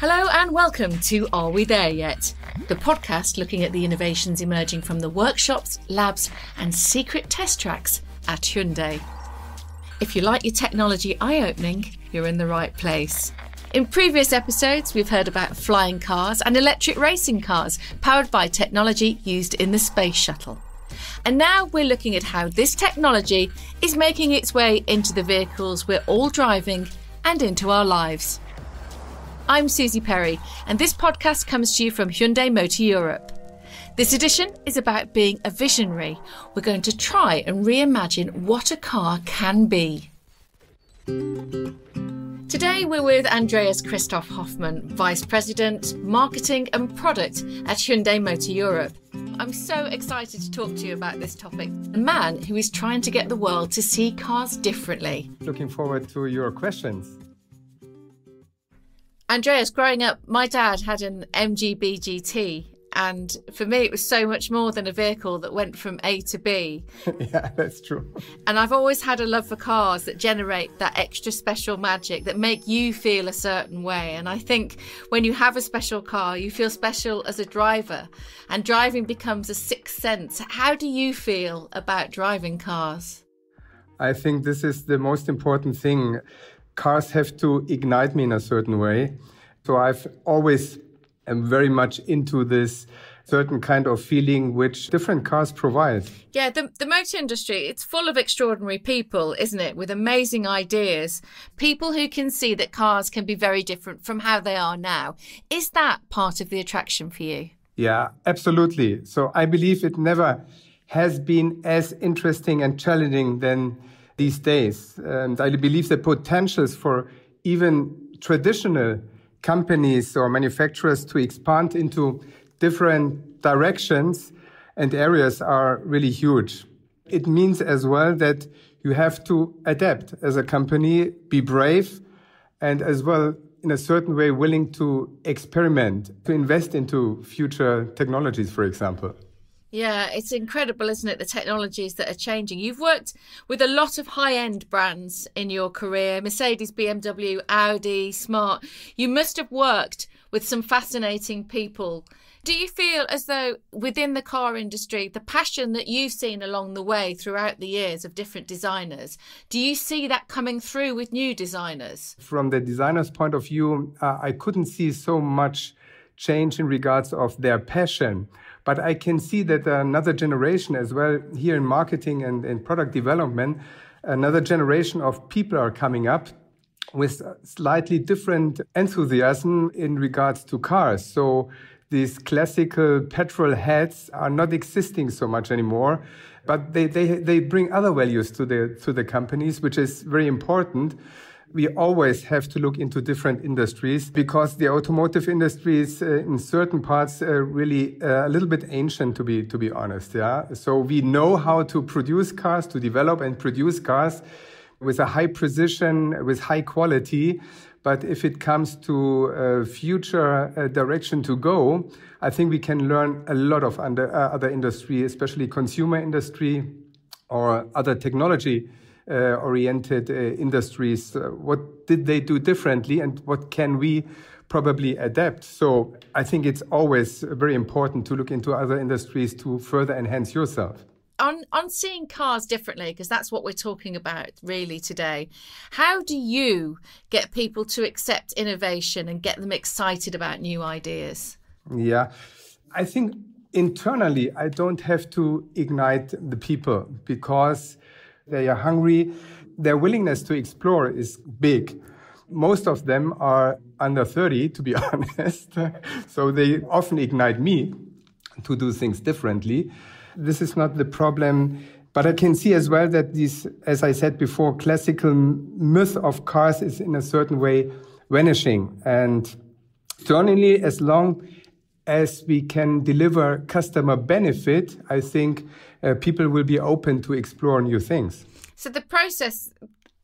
Hello and welcome to Are We There Yet? The podcast looking at the innovations emerging from the workshops, labs and secret test tracks at Hyundai. If you like your technology eye-opening, you're in the right place. In previous episodes, we've heard about flying cars and electric racing cars powered by technology used in the space shuttle. And now we're looking at how this technology is making its way into the vehicles we're all driving and into our lives. I'm Susie Perry, and this podcast comes to you from Hyundai Motor Europe. This edition is about being a visionary. We're going to try and reimagine what a car can be. Today we're with Andreas-Christoph Hofmann, Vice President, Marketing and Product at Hyundai Motor Europe. I'm so excited to talk to you about this topic. A man who is trying to get the world to see cars differently. Looking forward to your questions. Andreas, growing up, my dad had an MGB GT, and for me it was so much more than a vehicle that went from A to B. Yeah, that's true. And I've always had a love for cars that generate that extra special magic, that make you feel a certain way. And I think when you have a special car, you feel special as a driver, and driving becomes a sixth sense. How do you feel about driving cars? I think this is the most important thing. Cars have to ignite me in a certain way. So I've always am very much into this certain kind of feeling which different cars provide. Yeah, the motor industry, it's full of extraordinary people, isn't it? With amazing ideas. People who can see that cars can be very different from how they are now. Is that part of the attraction for you? Yeah, absolutely. So I believe it never has been as interesting and challenging than these days. And I believe the potentials for even traditional companies or manufacturers to expand into different directions and areas are really huge. It means as well that you have to adapt as a company, be brave, and as well in a certain way willing to experiment, to invest into future technologies, for example. Yeah, it's incredible, isn't it? The technologies that are changing. You've worked with a lot of high-end brands in your career, Mercedes, BMW, Audi, Smart. You must have worked with some fascinating people. Do you feel as though within the car industry, the passion that you've seen along the way throughout the years of different designers, do you see that coming through with new designers? From the designer's point of view, I couldn't see so much change in regards of their passion. But I can see that another generation as well here in marketing and in product development, another generation of people are coming up with slightly different enthusiasm in regards to cars. So these classical petrol heads are not existing so much anymore, but they bring other values to the companies, which is very important. We always have to look into different industries because the automotive industry is in certain parts really a little bit ancient, to be honest. Yeah, so we know how to produce cars, to develop and produce cars with a high precision, with high quality. But if it comes to future direction to go, I think we can learn a lot of other industry, especially consumer industry or other technology oriented industries. What did they do differently and what can we probably adapt? So I think it's always very important to look into other industries to further enhance yourself. On seeing cars differently, because that's what we're talking about really today, how do you get people to accept innovation and get them excited about new ideas? Yeah, I think internally I don't have to ignite the people because they are hungry. Their willingness to explore is big. Most of them are under 30, to be honest. So they often ignite me to do things differently. This is not the problem. But I can see as well that this, as I said before, classical myth of cars is in a certain way vanishing. And certainly as long as we can deliver customer benefit, I think people will be open to explore new things. So the process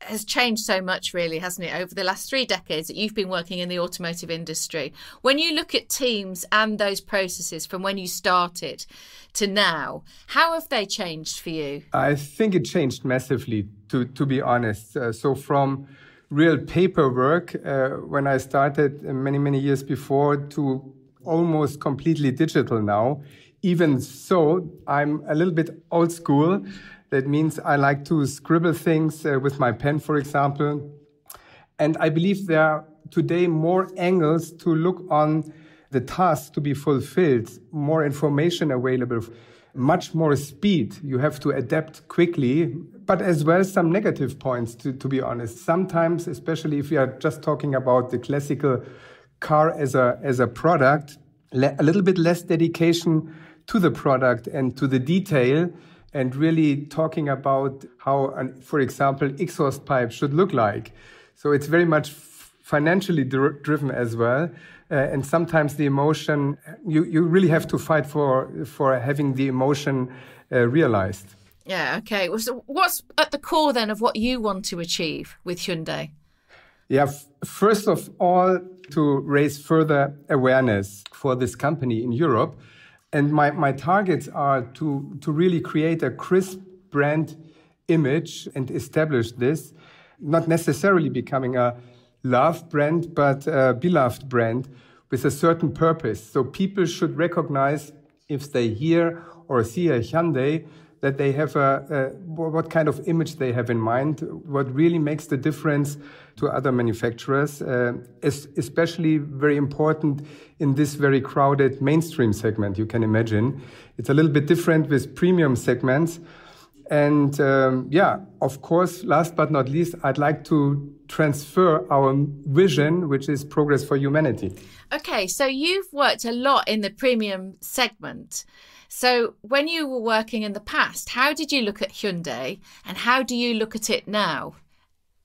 has changed so much, really, hasn't it, over the last 3 decades that you've been working in the automotive industry. When you look at teams and those processes from when you started to now, how have they changed for you? I think it changed massively, to be honest. So from real paperwork when I started many, many years before to almost completely digital now. Even so, I'm a little bit old school. That means I like to scribble things with my pen, for example. And I believe there are today more angles to look on the tasks to be fulfilled, more information available, much more speed. You have to adapt quickly, but as well some negative points, to be honest. Sometimes, especially if we are just talking about the classical car as a product, a little bit less dedication to the product and to the detail, and really talking about how, for example, exhaust pipe should look like. So it's very much financially driven as well. And sometimes the emotion, you really have to fight for having the emotion realized. Yeah, okay. So what's at the core then of what you want to achieve with Hyundai? Yeah, first of all, to raise further awareness for this company in Europe. And my targets are to really create a crisp brand image and establish this, not necessarily becoming a loved brand, but a beloved brand with a certain purpose. So people should recognize if they hear or see a Hyundai, that they have what kind of image they have in mind, what really makes the difference to other manufacturers, especially very important in this very crowded mainstream segment, you can imagine. It's a little bit different with premium segments. And of course, last but not least, I'd like to transfer our vision, which is progress for humanity. Okay, so you've worked a lot in the premium segment. So when you were working in the past, how did you look at Hyundai and how do you look at it now?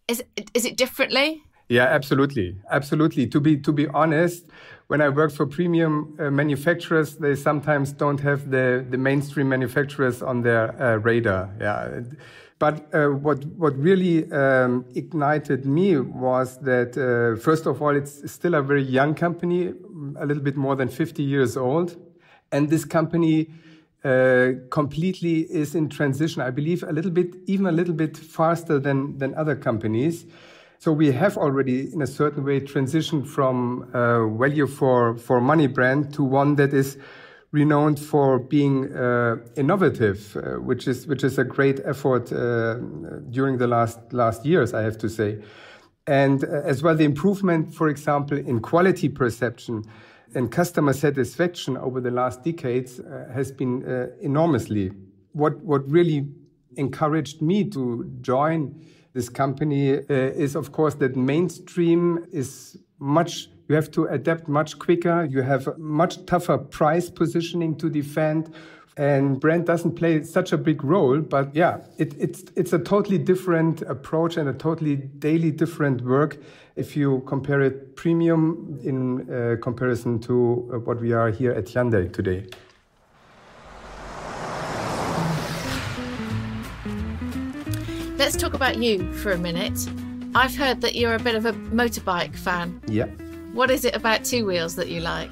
Is it differently? Yeah, absolutely. Absolutely. To be honest, when I work for premium manufacturers, they sometimes don't have the mainstream manufacturers on their radar. Yeah. But what really ignited me was that, first of all, it's still a very young company, a little bit more than 50 years old. And this company completely is in transition, I believe, even a little bit faster than other companies. So we have already, in a certain way, transitioned from value for money brand to one that is renowned for being innovative, which is a great effort during the last years, I have to say. And as well, the improvement, for example, in quality perception and customer satisfaction over the last decades has been enormously. What really encouraged me to join this company is, of course, that mainstream is you have to adapt much quicker. You have a much tougher price positioning to defend. And brand doesn't play such a big role. But yeah, it's a totally different approach and a totally daily different work if you compare it premium in comparison to what we are here at Hyundai today. Let's talk about you for a minute. I've heard that you're a bit of a motorbike fan. Yeah. What is it about two wheels that you like?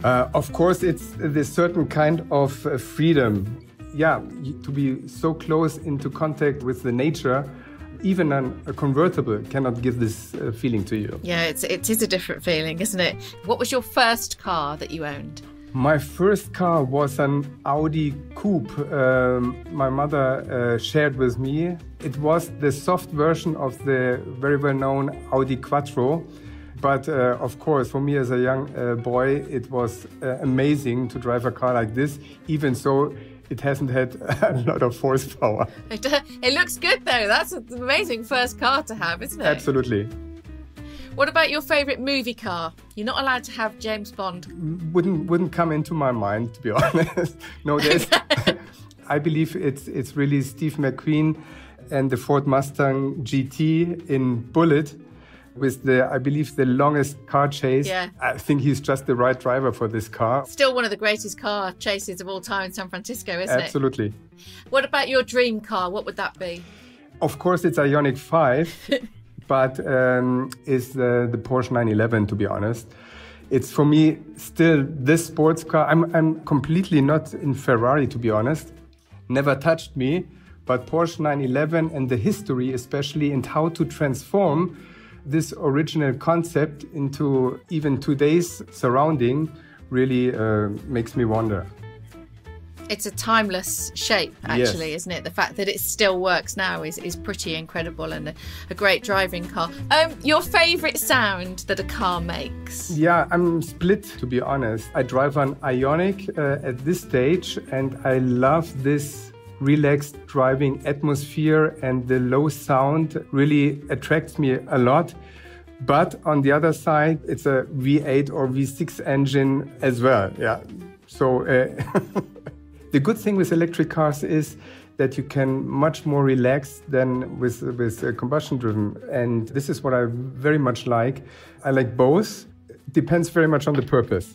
Of course, it's this certain kind of freedom. Yeah, to be so close into contact with the nature, even a convertible cannot give this feeling to you. Yeah, it is a different feeling, isn't it? What was your first car that you owned? My first car was an Audi Coupe. My mother shared with me. It was the soft version of the very well-known Audi Quattro. But of course, for me as a young boy, it was amazing to drive a car like this, even so it hasn't had a lot of horsepower. It looks good, though. That's an amazing first car to have, isn't it? Absolutely. What about your favourite movie car? You're not allowed to have James Bond. Wouldn't come into my mind, to be honest. No, I believe it's really Steve McQueen and the Ford Mustang GT in Bullet. With I believe, the longest car chase. Yeah. I think he's just the right driver for this car. Still one of the greatest car chases of all time in San Francisco, isn't it? Absolutely. What about your dream car? What would that be? Of course, it's Ioniq 5, but it's the Porsche 911, to be honest. It's, for me, still this sports car. I'm completely not in Ferrari, to be honest. Never touched me. But Porsche 911 and the history especially, and how to transform this original concept into even today's surrounding really makes me wonder. It's a timeless shape, actually, Yes. isn't it? The fact that it still works now is pretty incredible, and a great driving car. Your favourite sound that a car makes? Yeah, I'm split, to be honest. I drive an Ioniq at this stage, and I love this relaxed driving atmosphere, and the low sound really attracts me a lot. But on the other side, it's a V8 or V6 engine as well. Yeah. So the good thing with electric cars is that you can much more relax than with combustion driven. And this is what I very much like. I like both. Depends very much on the purpose.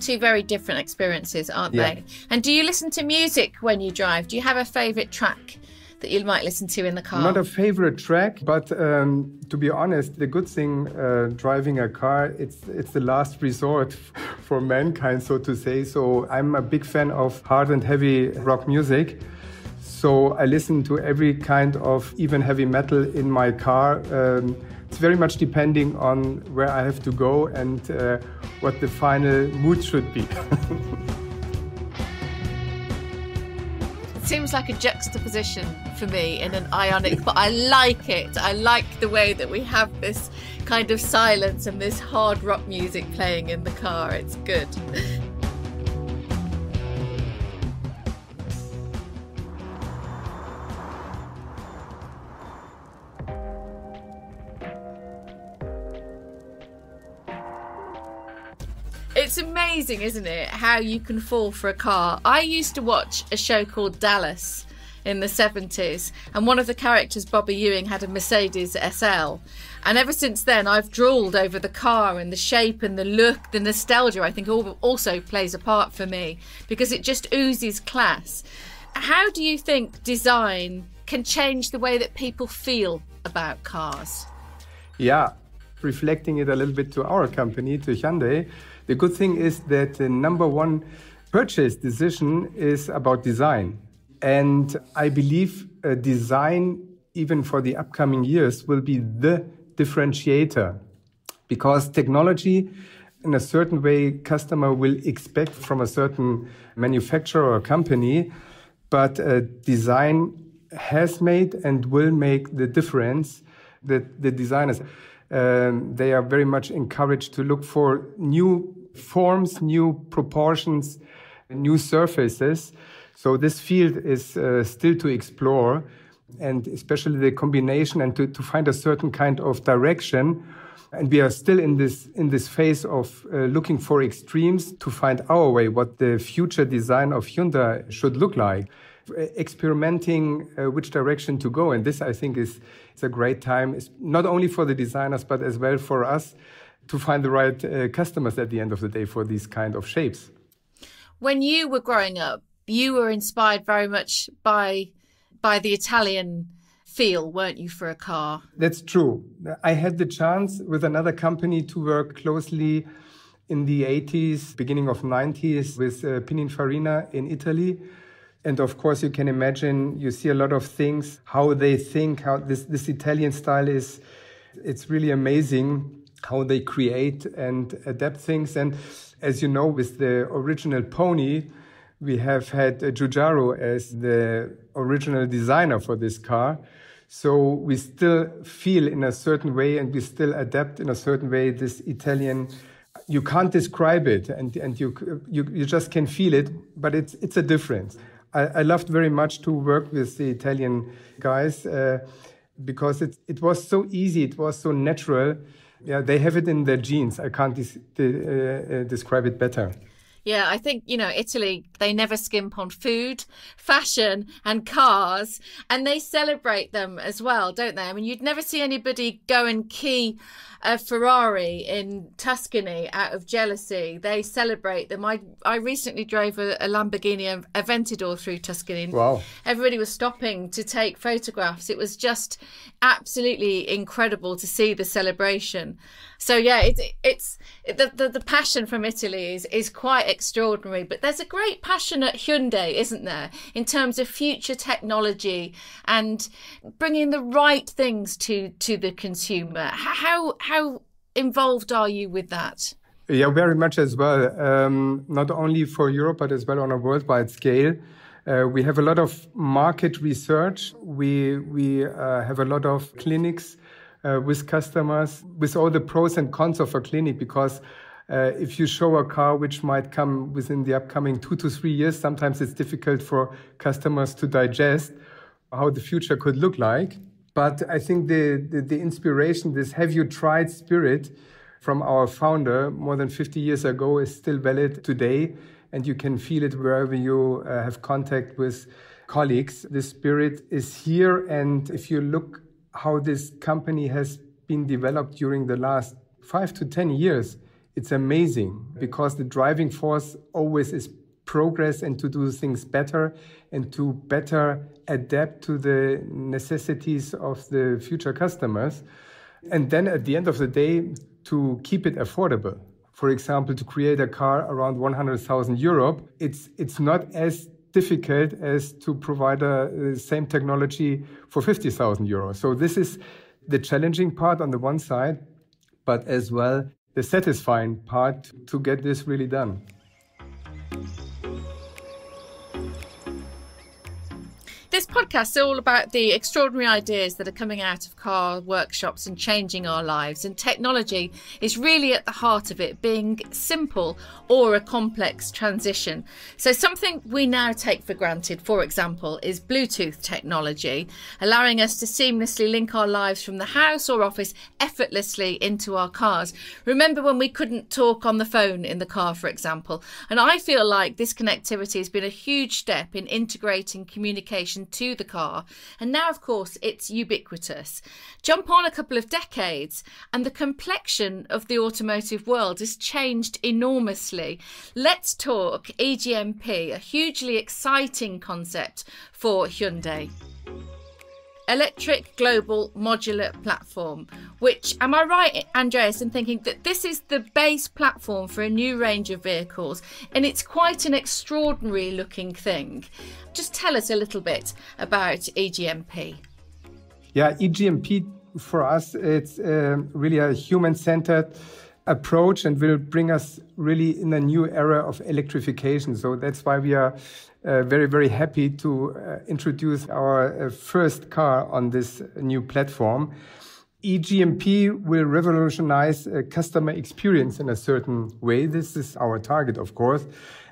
Two very different experiences, aren't Yeah. they? And do you listen to music when you drive? Do you have a favourite track that you might listen to in the car? Not a favorite track, but to be honest, the good thing driving a car, it's the last resort for mankind, so to say. So I'm a big fan of hard and heavy rock music. So I listen to every kind of even heavy metal in my car. It's very much depending on where I have to go and what the final mood should be. Seems like a juxtaposition for me in an Ioniq, but I like it. I like the way that we have this kind of silence and this hard rock music playing in the car. It's good. It's amazing, isn't it, how you can fall for a car. I used to watch a show called Dallas in the 70s, and one of the characters, Bobby Ewing, had a Mercedes SL. And ever since then, I've drooled over the car and the shape and the look. The nostalgia, I think, also plays a part for me, because it just oozes class. How do you think design can change the way that people feel about cars? Yeah, reflecting it a little bit to our company, to Hyundai, the good thing is that the number one purchase decision is about design. And I believe design, even for the upcoming years, will be the differentiator. Because technology, in a certain way, customer will expect from a certain manufacturer or company, but design has made and will make the difference. That the designers, they are very much encouraged to look for new forms, new proportions, new surfaces. So this field is still to explore, and especially the combination and to find a certain kind of direction. And we are still in this phase of looking for extremes to find our way, what the future design of Hyundai should look like. Experimenting which direction to go. And this, I think, is a great time. It's not only for the designers, but as well for us to find the right customers at the end of the day for these kind of shapes. When you were growing up, you were inspired very much by the Italian feel, weren't you, for a car? That's true. I had the chance with another company to work closely in the 80s, beginning of 90s with Pininfarina in Italy. And of course, you can imagine, you see a lot of things, how they think, how this Italian style is. It's really amazing how they create and adapt things. And as you know, with the original Pony, we have had Giugiaro as the original designer for this car. So we still feel in a certain way, and we still adapt in a certain way this Italian. You can't describe it, and you just can feel it, but it's a difference. I loved very much to work with the Italian guys because it was so easy, it was so natural. Yeah, they have it in their genes. I can't describe it better. Yeah, I think, Italy, they never skimp on food, fashion and cars, and they celebrate them as well, don't they? I mean, you'd never see anybody go and key a Ferrari in Tuscany out of jealousy. They celebrate them. I recently drove a Lamborghini Aventador through Tuscany. Wow. Everybody was stopping to take photographs. It was just absolutely incredible to see the celebration. So yeah, it's the passion from Italy is quite extraordinary, but there's a great passion at Hyundai, isn't there, in terms of future technology and bringing the right things to the consumer. How involved are you with that? Yeah, very much as well. Not only for Europe, but as well on a worldwide scale. We have a lot of market research. We have a lot of clinics with customers, with all the pros and cons of a clinic, because if you show a car which might come within the upcoming 2 to 3 years, sometimes it's difficult for customers to digest how the future could look like. But I think the inspiration, this have you tried spirit from our founder more than 50 years ago is still valid today. And you can feel it wherever you have contact with colleagues. The spirit is here. And if you look how this company has been developed during the last 5 to 10 years, it's amazing, because the driving force always is progress and to do things better and to better adapt to the necessities of the future customers. And then at the end of the day, to keep it affordable. For example, to create a car around 100,000 euro, it's not as difficult as to provide the same technology for 50,000 euros. So this is the challenging part on the one side, but as well the satisfying part to get this really done. This podcast is all about the extraordinary ideas that are coming out of car workshops and changing our lives. And technology is really at the heart of it, being simple or a complex transition. So something we now take for granted, for example, is Bluetooth technology, allowing us to seamlessly link our lives from the house or office effortlessly into our cars. Remember when we couldn't talk on the phone in the car, for example? And I feel like this connectivity has been a huge step in integrating communication to the car, and now of course it's ubiquitous. Jump on a couple of decades and the complexion of the automotive world has changed enormously. Let's talk EGMP, a hugely exciting concept for Hyundai. Electric Global Modular Platform, which, am I right, Andreas, in thinking that this is the base platform for a new range of vehicles, and it's quite an extraordinary looking thing. Just tell us a little bit about EGMP. Yeah, EGMP for us, it's really a human-centered approach and will bring us really in a new era of electrification. So that's why we are very, very happy to introduce our first car on this new platform. EGMP will revolutionize customer experience in a certain way. This is our target, of course.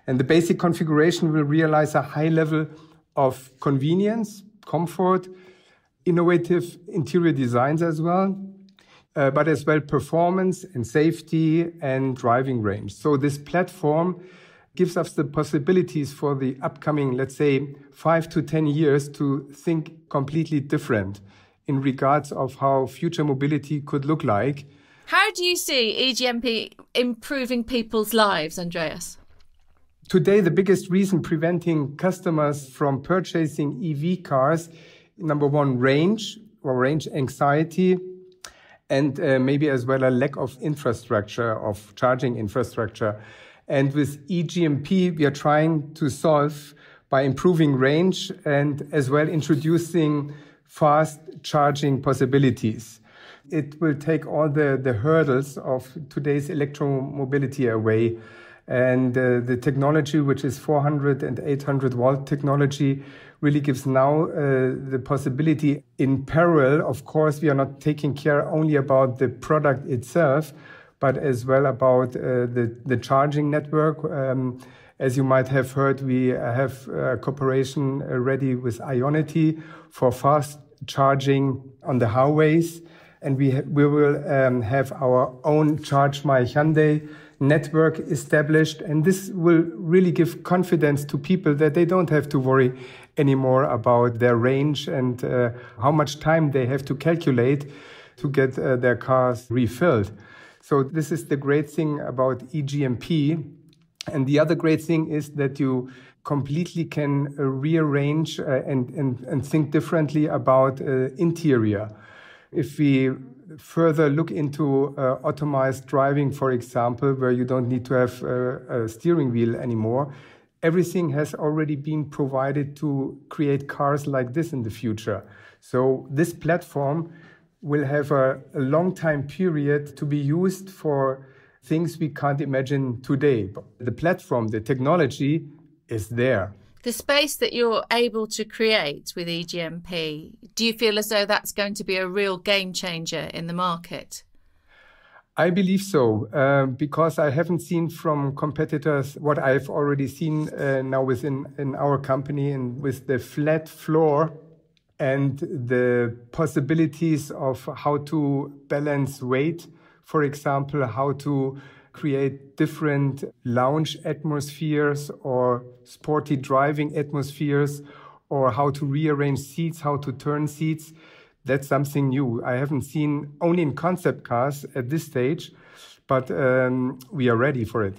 And the basic configuration will realize a high level of convenience, comfort, innovative interior designs as well, but as well performance and safety and driving range. So this platform gives us the possibilities for the upcoming, let's say, 5 to 10 years to think completely different in regards of how future mobility could look like. How do you see EGMP improving people's lives, Andreas? Today, the biggest reason preventing customers from purchasing EV cars, number one, range or range anxiety, and maybe as well a lack of infrastructure, of charging infrastructure. And with EGMP, we are trying to solve by improving range and as well introducing fast charging possibilities. It will take all the hurdles of today's electromobility away. And the technology, which is 400 and 800 volt technology, really gives now the possibility in parallel. Of course, we are not taking care only about the product itself, but as well about the charging network. As you might have heard, we have a cooperation ready with Ionity for fast charging on the highways. And we will have our own Charge My Hyundai network established. And this will really give confidence to people that they don't have to worry anymore about their range and how much time they have to calculate to get their cars refilled. So this is the great thing about EGMP. And the other great thing is that you completely can rearrange and think differently about interior. If we further look into automized driving, for example, where you don't need to have a steering wheel anymore, everything has already been provided to create cars like this in the future. So this platform will have a long time period to be used for things we can't imagine today. The platform, the technology is there. The space that you're able to create with EGMP, do you feel as though that's going to be a real game changer in the market? I believe so, because I haven't seen from competitors what I've already seen now within our company, and with the flat floor and the possibilities of how to balance weight, for example, how to create different lounge atmospheres or sporty driving atmospheres, or how to rearrange seats, how to turn seats. That's something new. I haven't seen only in concept cars at this stage, but we are ready for it.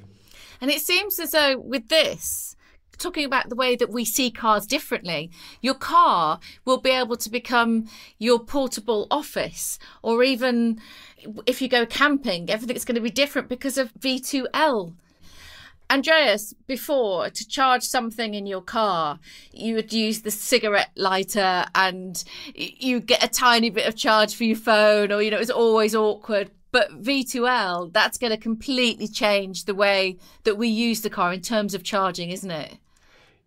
And it seems as though with this, talking about the way that we see cars differently, your car will be able to become your portable office, or even if you go camping, everything's going to be different because of V2L. Andreas, before, to charge something in your car, you would use the cigarette lighter and you get a tiny bit of charge for your phone, or, it was always awkward. But V2L, that's going to completely change the way that we use the car in terms of charging, isn't it?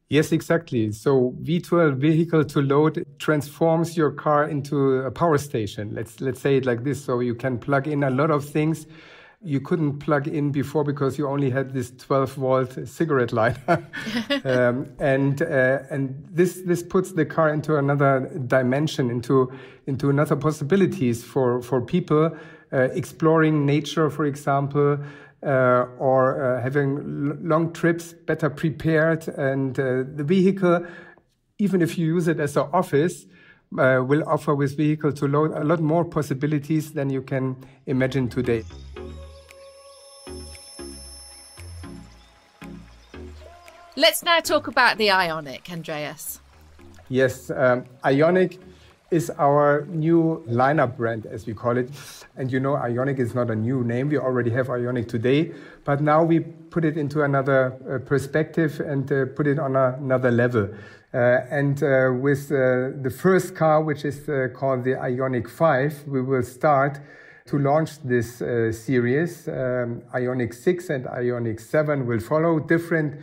Yes, exactly. So V2L, vehicle to load, transforms your car into a power station. Let's say it like this. So you can plug in a lot of things you couldn't plug in before because you only had this 12-volt cigarette lighter. And this puts the car into another dimension, into another possibilities for people exploring nature, for example, or having long trips better prepared. And the vehicle, even if you use it as an office, will offer with vehicle to load a lot more possibilities than you can imagine today. Let's now talk about the Ioniq, Andreas. Yes, Ioniq is our new lineup brand, as we call it. And Ioniq is not a new name. We already have Ioniq today, but now we put it into another perspective and put it on another level. With the first car, which is called the Ioniq 5, we will start to launch this series. Ioniq 6 and Ioniq 7 will follow, different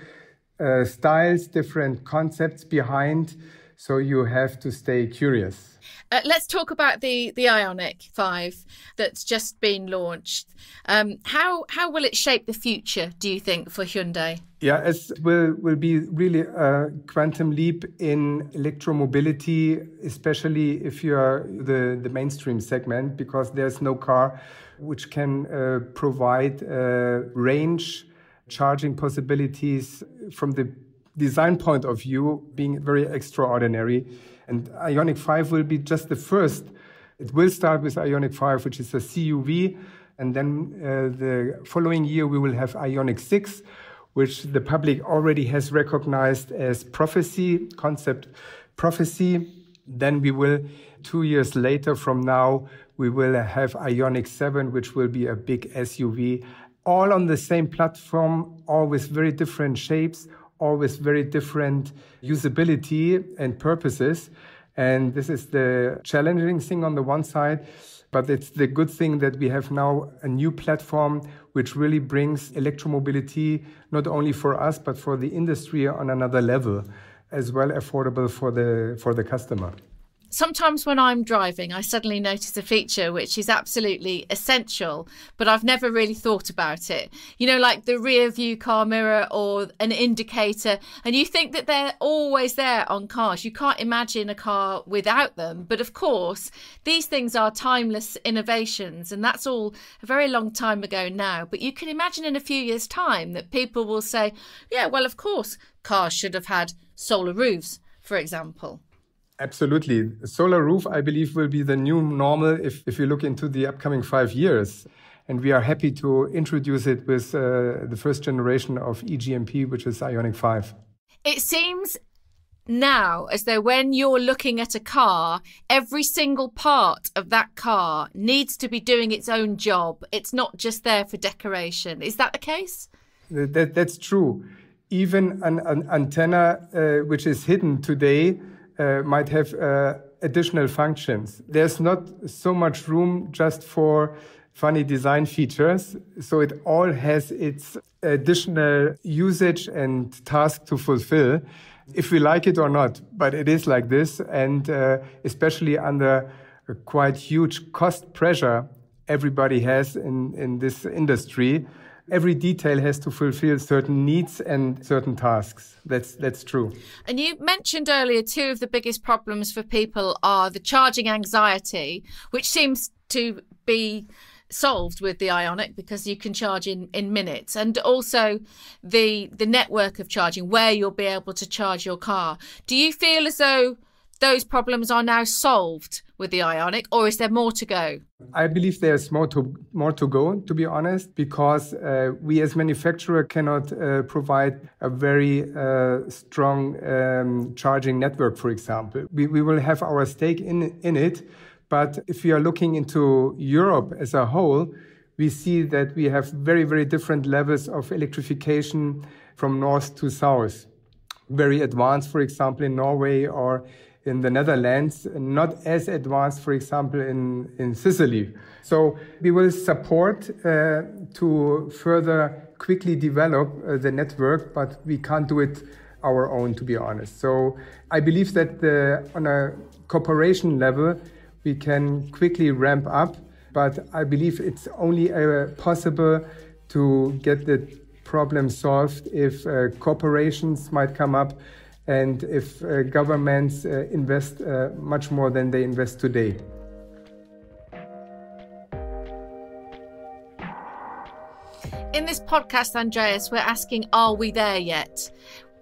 styles, different concepts behind. So you have to stay curious. Let's talk about the Ioniq 5 that's just been launched. How will it shape the future, do you think, for Hyundai? Yeah, it will be really a quantum leap in electromobility, especially if you are the mainstream segment, because there's no car which can provide range, charging possibilities from the design point of view being very extraordinary. And Ioniq 5 will be just the first. It will start with Ioniq 5, which is a CUV. And then the following year, we will have Ioniq 6, which the public already has recognized as concept prophecy. Then we will, 2 years later from now, we will have Ioniq 7, which will be a big SUV, all on the same platform, all with very different shapes, all with very different usability and purposes. And this is the challenging thing on the one side, but it's the good thing that we have now a new platform which really brings electromobility, not only for us, but for the industry on another level, as well affordable for the customer. Sometimes when I'm driving, I suddenly notice a feature which is absolutely essential, but I've never really thought about it. Like the rear view car mirror or an indicator. And you think that they're always there on cars. You can't imagine a car without them. But of course, these things are timeless innovations. And that's all a very long time ago now. But you can imagine in a few years' time that people will say, yeah, well, of course, cars should have had solar roofs, for example. Absolutely. Solar roof, I believe, will be the new normal if you look into the upcoming 5 years. And we are happy to introduce it with the first generation of EGMP, which is Ioniq 5. It seems now as though when you're looking at a car, every single part of that car needs to be doing its own job. It's not just there for decoration. Is that the case? That's true. Even an antenna which is hidden today might have additional functions. There's not so much room just for funny design features, so it all has its additional usage and task to fulfill, if we like it or not. But it is like this, and especially under a quite huge cost pressure everybody has in this industry, every detail has to fulfill certain needs and certain tasks. That's true. And you mentioned earlier two of the biggest problems for people are the charging anxiety, which seems to be solved with the Ioniq because you can charge in minutes, and also the network of charging where you'll be able to charge your car. Do you feel as though those problems are now solved with the Ioniq, or is there more to go? I believe there's more to go, to be honest, because we as manufacturer cannot provide a very strong charging network, for example. We will have our stake in it, but if we are looking into Europe as a whole, we see that we have very, very different levels of electrification from north to south. Very advanced, for example, in Norway or in the Netherlands, not as advanced, for example, in Sicily. So we will support to further quickly develop the network, but we can't do it our own, to be honest. So I believe that on a cooperation level, we can quickly ramp up, but I believe it's only possible to get the problem solved if corporations might come up and if governments invest much more than they invest today. In this podcast, Andreas, we're asking, are we there yet?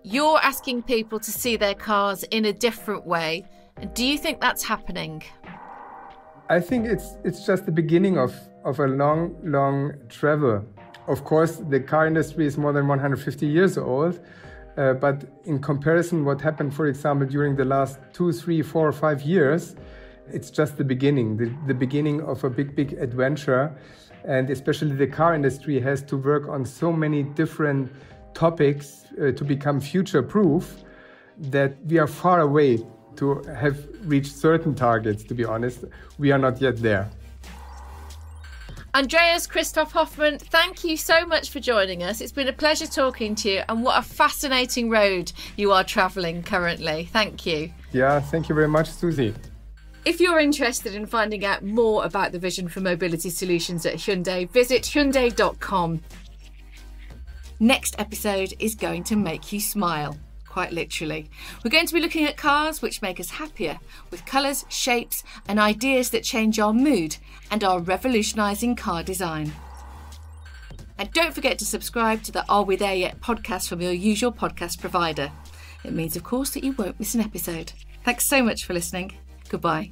You're asking people to see their cars in a different way. Do you think that's happening? I think it's just the beginning of a long travel. Of course, the car industry is more than 150 years old, but in comparison, what happened, for example, during the last 2, 3, 4, 5 years, it's just the beginning, the beginning of a big adventure. And especially the car industry has to work on so many different topics to become future-proof that we are far away to have reached certain targets, to be honest. We are not yet there. Andreas-Christoph Hofmann, thank you so much for joining us. It's been a pleasure talking to you, and what a fascinating road you are travelling currently. Thank you. Yeah, thank you very much, Susie. If you're interested in finding out more about the vision for mobility solutions at Hyundai, visit Hyundai.com. Next episode is going to make you smile. Quite literally. We're going to be looking at cars which make us happier, with colours, shapes and ideas that change our mood and are revolutionising car design. And don't forget to subscribe to the Are We There Yet podcast from your usual podcast provider. It means, of course, that you won't miss an episode. Thanks so much for listening. Goodbye.